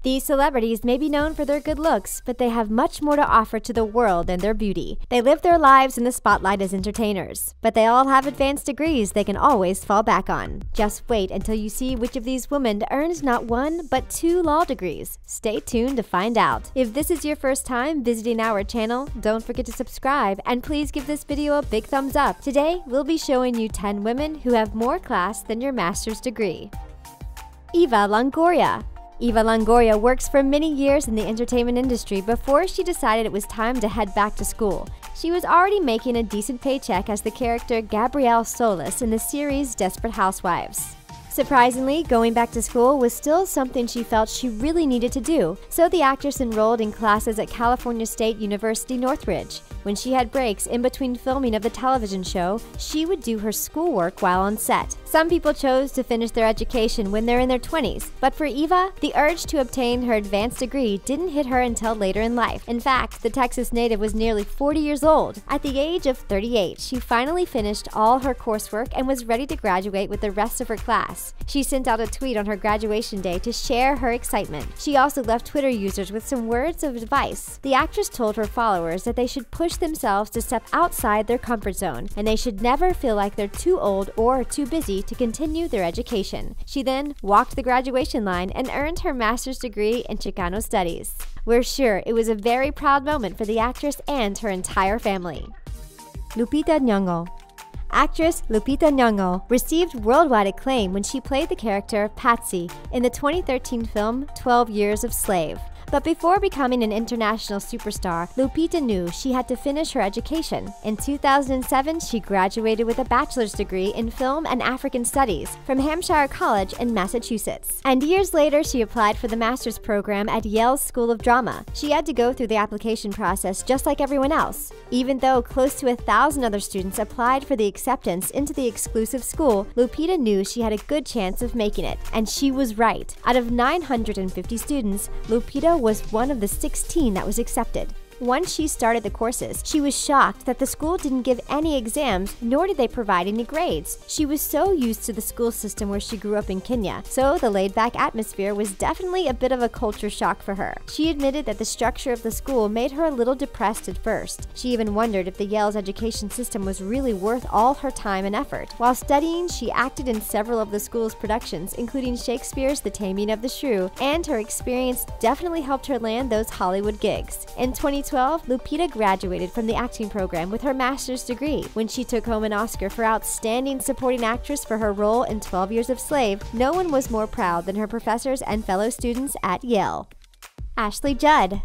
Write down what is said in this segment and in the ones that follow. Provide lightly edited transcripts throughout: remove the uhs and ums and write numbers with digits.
These celebrities may be known for their good looks, but they have much more to offer to the world than their beauty. They live their lives in the spotlight as entertainers, but they all have advanced degrees they can always fall back on. Just wait until you see which of these women earns not one, but 2 law degrees. Stay tuned to find out. If this is your first time visiting our channel, don't forget to subscribe, and please give this video a big thumbs up. Today, we'll be showing you 10 women who have more class than your master's degree. Eva Longoria. Eva Longoria works for many years in the entertainment industry before she decided it was time to head back to school. She was already making a decent paycheck as the character Gabrielle Solis in the series Desperate Housewives. Surprisingly, going back to school was still something she felt she really needed to do, so the actress enrolled in classes at California State University Northridge. When she had breaks in between filming of the television show, she would do her schoolwork while on set. Some people chose to finish their education when they're in their 20s, but for Eva, the urge to obtain her advanced degree didn't hit her until later in life. In fact, the Texas native was nearly 40 years old. At the age of 38, she finally finished all her coursework and was ready to graduate with the rest of her class. She sent out a tweet on her graduation day to share her excitement. She also left Twitter users with some words of advice. The actress told her followers that they should push themselves to step outside their comfort zone, and they should never feel like they're too old or too busy to continue their education. She then walked the graduation line and earned her master's degree in Chicano studies. We're sure it was a very proud moment for the actress and her entire family. Lupita Nyong'o. Actress Lupita Nyong'o received worldwide acclaim when she played the character Patsy in the 2013 film 12 Years a Slave. But before becoming an international superstar, Lupita knew she had to finish her education. In 2007, she graduated with a bachelor's degree in film and African studies from Hampshire College in Massachusetts. And years later, she applied for the master's program at Yale's School of Drama. She had to go through the application process just like everyone else. Even though close to 1,000 other students applied for the acceptance into the exclusive school, Lupita knew she had a good chance of making it. And she was right. Out of 950 students, Lupita was one of the 16 that was accepted. Once she started the courses, she was shocked that the school didn't give any exams, nor did they provide any grades. She was so used to the school system where she grew up in Kenya, so the laid-back atmosphere was definitely a bit of a culture shock for her. She admitted that the structure of the school made her a little depressed at first. She even wondered if the Yale's education system was really worth all her time and effort. While studying, she acted in several of the school's productions, including Shakespeare's The Taming of the Shrew, and her experience definitely helped her land those Hollywood gigs. In 2012, Lupita graduated from the acting program with her master's degree. When she took home an Oscar for Outstanding Supporting Actress for her role in 12 Years a Slave, no one was more proud than her professors and fellow students at Yale. Ashley Judd.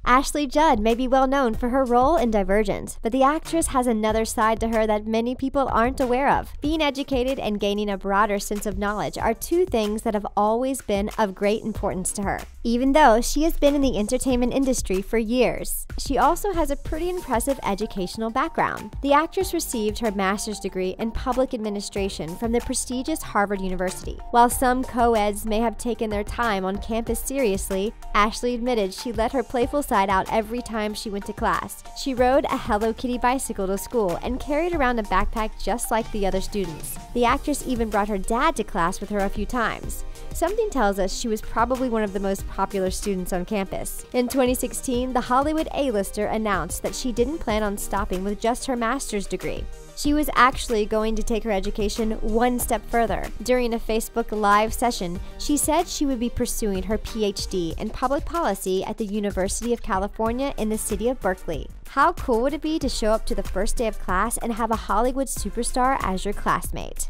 Ashley Judd may be well known for her role in Divergent, but the actress has another side to her that many people aren't aware of. Being educated and gaining a broader sense of knowledge are 2 things that have always been of great importance to her. Even though she has been in the entertainment industry for years, she also has a pretty impressive educational background. The actress received her master's degree in public administration from the prestigious Harvard University. While some co-eds may have taken their time on campus seriously, Ashley admitted she let her playful side out every time she went to class. She rode a Hello Kitty bicycle to school and carried around a backpack just like the other students. The actress even brought her dad to class with her a few times. Something tells us she was probably one of the most popular students on campus. In 2016, the Hollywood A-lister announced that she didn't plan on stopping with just her master's degree. She was actually going to take her education one step further. During a Facebook Live session, she said she would be pursuing her PhD in public policy at the University of California in the city of Berkeley. How cool would it be to show up to the first day of class and have a Hollywood superstar as your classmate?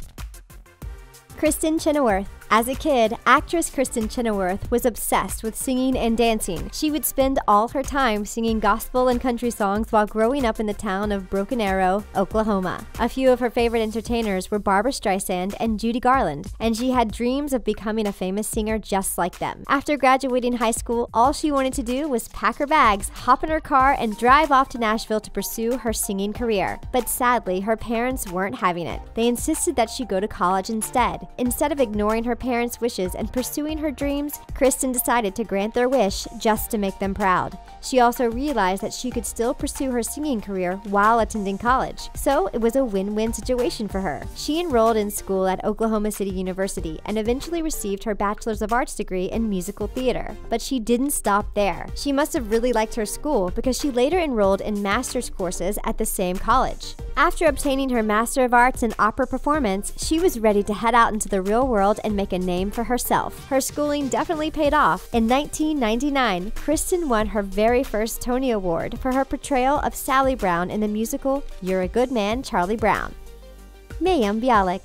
Kristin Chenoweth. As a kid, actress Kristin Chenoweth was obsessed with singing and dancing. She would spend all her time singing gospel and country songs while growing up in the town of Broken Arrow, Oklahoma. A few of her favorite entertainers were Barbra Streisand and Judy Garland, and she had dreams of becoming a famous singer just like them. After graduating high school, all she wanted to do was pack her bags, hop in her car, and drive off to Nashville to pursue her singing career. But sadly, her parents weren't having it. They insisted that she go to college instead. Instead of ignoring her parents' wishes and pursuing her dreams, Kristin decided to grant their wish just to make them proud. She also realized that she could still pursue her singing career while attending college, so it was a win-win situation for her. She enrolled in school at Oklahoma City University and eventually received her Bachelor's of Arts degree in musical theater. But she didn't stop there. She must have really liked her school because she later enrolled in master's courses at the same college. After obtaining her Master of Arts in Opera Performance, she was ready to head out into the real world and make a name for herself. Her schooling definitely paid off. In 1999, Kristin won her very first Tony Award for her portrayal of Sally Brown in the musical You're a Good Man, Charlie Brown. Mayim Bialik.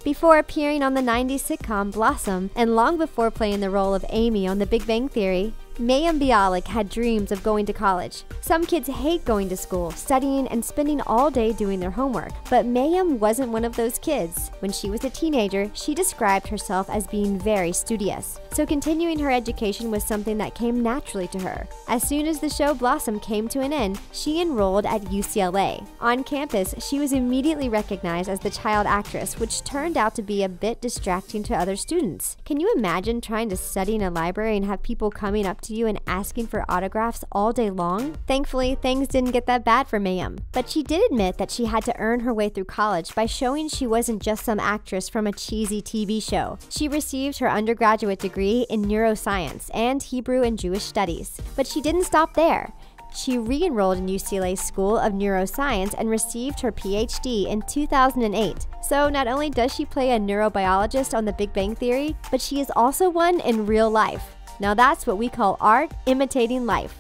Before appearing on the 90s sitcom Blossom, and long before playing the role of Amy on The Big Bang Theory, Mayim Bialik had dreams of going to college. Some kids hate going to school, studying, and spending all day doing their homework, but Mayim wasn't one of those kids. When she was a teenager, she described herself as being very studious, so continuing her education was something that came naturally to her. As soon as the show Blossom came to an end, she enrolled at UCLA. On campus, she was immediately recognized as the child actress, which turned out to be a bit distracting to other students. Can you imagine trying to study in a library and have people coming up to you and asking for autographs all day long? Thankfully, things didn't get that bad for Mayim, but she did admit that she had to earn her way through college by showing she wasn't just some actress from a cheesy TV show. She received her undergraduate degree in neuroscience and Hebrew and Jewish studies. But she didn't stop there. She re-enrolled in UCLA's School of Neuroscience and received her PhD in 2008. So not only does she play a neurobiologist on The Big Bang Theory, but she is also one in real life. Now that's what we call art imitating life.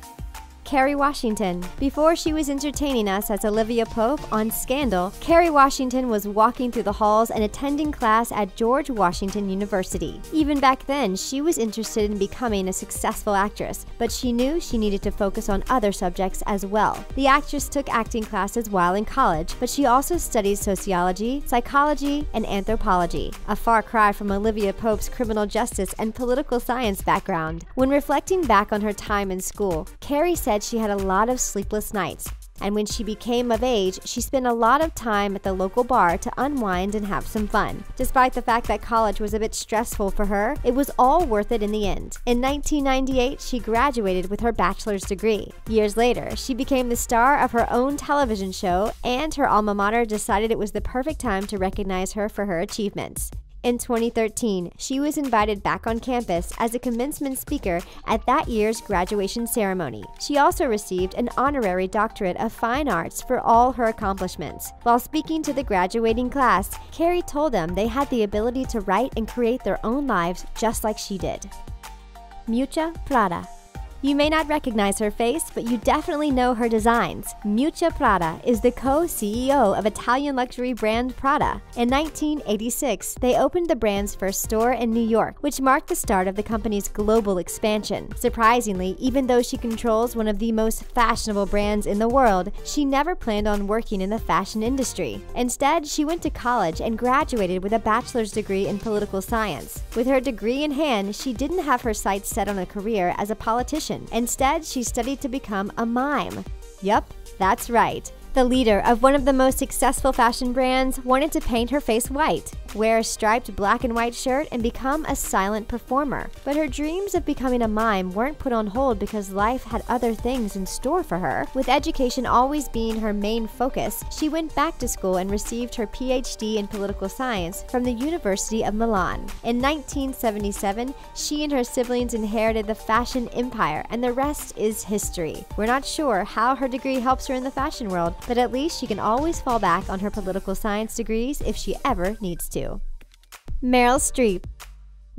Kerry Washington. Before she was entertaining us as Olivia Pope on Scandal, Kerry Washington was walking through the halls and attending class at George Washington University. Even back then, she was interested in becoming a successful actress, but she knew she needed to focus on other subjects as well. The actress took acting classes while in college, but she also studied sociology, psychology, and anthropology, a far cry from Olivia Pope's criminal justice and political science background. When reflecting back on her time in school, Kerry said she had a lot of sleepless nights, and when she became of age, she spent a lot of time at the local bar to unwind and have some fun. Despite the fact that college was a bit stressful for her, it was all worth it in the end. In 1998, she graduated with her bachelor's degree. Years later, she became the star of her own television show, and her alma mater decided it was the perfect time to recognize her for her achievements. In 2013, she was invited back on campus as a commencement speaker at that year's graduation ceremony. She also received an honorary doctorate of fine arts for all her accomplishments. While speaking to the graduating class, Kerry told them they had the ability to write and create their own lives just like she did. Miuccia Prada. You may not recognize her face, but you definitely know her designs. Miuccia Prada is the co-CEO of Italian luxury brand Prada. In 1986, they opened the brand's first store in New York, which marked the start of the company's global expansion. Surprisingly, even though she controls one of the most fashionable brands in the world, she never planned on working in the fashion industry. Instead, she went to college and graduated with a bachelor's degree in political science. With her degree in hand, she didn't have her sights set on a career as a politician. Instead, she studied to become a mime. Yup, that's right. The leader of one of the most successful fashion brands wanted to paint her face white, wear a striped black and white shirt, and become a silent performer. But her dreams of becoming a mime weren't put on hold because life had other things in store for her. With education always being her main focus, she went back to school and received her PhD in political science from the University of Milan. In 1977, she and her siblings inherited the fashion empire, and the rest is history. We're not sure how her degree helps her in the fashion world, but at least she can always fall back on her political science degrees if she ever needs to. Meryl Streep.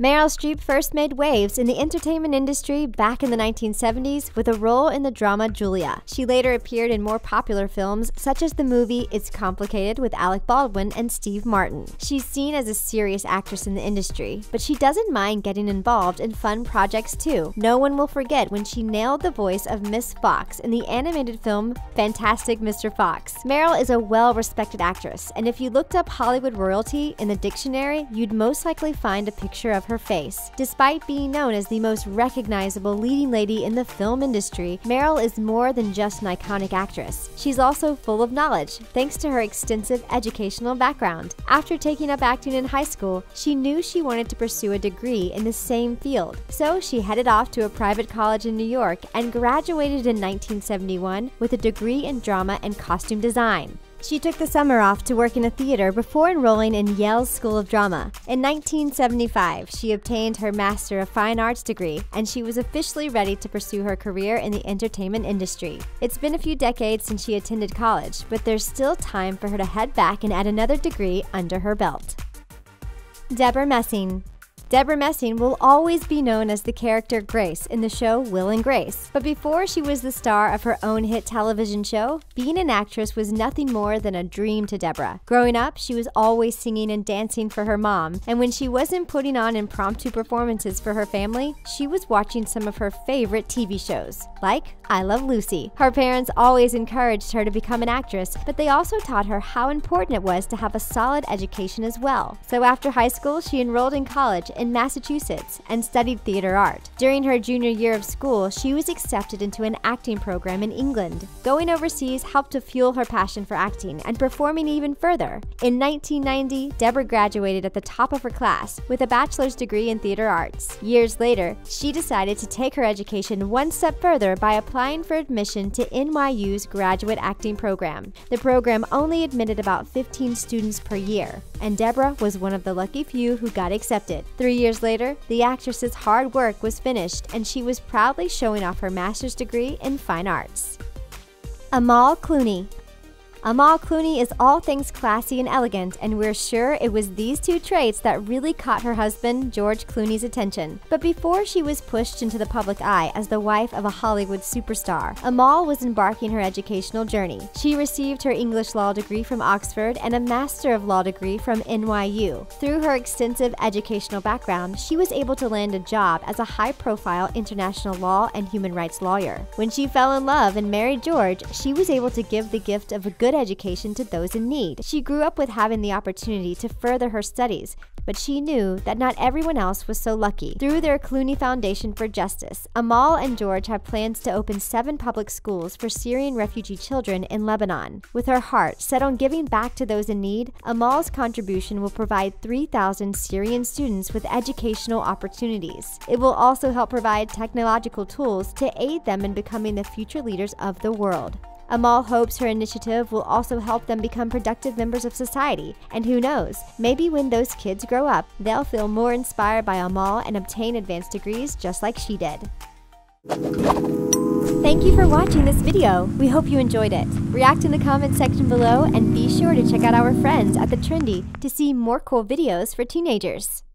Meryl Streep first made waves in the entertainment industry back in the 1970s with a role in the drama Julia. She later appeared in more popular films such as the movie It's Complicated with Alec Baldwin and Steve Martin. She's seen as a serious actress in the industry, but she doesn't mind getting involved in fun projects too. No one will forget when she nailed the voice of Miss Fox in the animated film Fantastic Mr. Fox. Meryl is a well-respected actress, and if you looked up Hollywood royalty in the dictionary, you'd most likely find a picture of her face. Despite being known as the most recognizable leading lady in the film industry, Meryl is more than just an iconic actress. She's also full of knowledge, thanks to her extensive educational background. After taking up acting in high school, she knew she wanted to pursue a degree in the same field. So she headed off to a private college in New York and graduated in 1971 with a degree in drama and costume design. She took the summer off to work in a theater before enrolling in Yale's School of Drama. In 1975, she obtained her Master of Fine Arts degree, and she was officially ready to pursue her career in the entertainment industry. It's been a few decades since she attended college, but there's still time for her to head back and add another degree under her belt. Debra Messing. Debra Messing will always be known as the character Grace in the show Will and Grace. But before she was the star of her own hit television show, being an actress was nothing more than a dream to Debra. Growing up, she was always singing and dancing for her mom, and when she wasn't putting on impromptu performances for her family, she was watching some of her favorite TV shows, like I Love Lucy. Her parents always encouraged her to become an actress, but they also taught her how important it was to have a solid education as well. So after high school, she enrolled in college in Massachusetts and studied theater art. During her junior year of school, she was accepted into an acting program in England. Going overseas helped to fuel her passion for acting and performing even further. In 1990, Debra graduated at the top of her class with a bachelor's degree in theater arts. Years later, she decided to take her education one step further by applying for admission to NYU's graduate acting program. The program only admitted about 15 students per year, and Debra was one of the lucky few who got accepted. 3 years later, the actress's hard work was finished, and she was proudly showing off her master's degree in fine arts. Amal Clooney. Amal Clooney is all things classy and elegant, and we're sure it was these two traits that really caught her husband, George Clooney's attention. But before she was pushed into the public eye as the wife of a Hollywood superstar, Amal was embarking her educational journey. She received her English law degree from Oxford and a Master of Law degree from NYU. Through her extensive educational background, she was able to land a job as a high-profile international law and human rights lawyer. When she fell in love and married George, she was able to give the gift of a good education to those in need. She grew up with having the opportunity to further her studies, but she knew that not everyone else was so lucky. Through their Clooney Foundation for Justice, Amal and George have plans to open 7 public schools for Syrian refugee children in Lebanon. With her heart set on giving back to those in need, Amal's contribution will provide 3,000 Syrian students with educational opportunities. It will also help provide technological tools to aid them in becoming the future leaders of the world. Amal hopes her initiative will also help them become productive members of society, and who knows, maybe when those kids grow up, they'll feel more inspired by Amal and obtain advanced degrees just like she did. Thank you for watching this video. We hope you enjoyed it. React in the comment section below and be sure to check out our friends at The Trendy to see more cool videos for teenagers.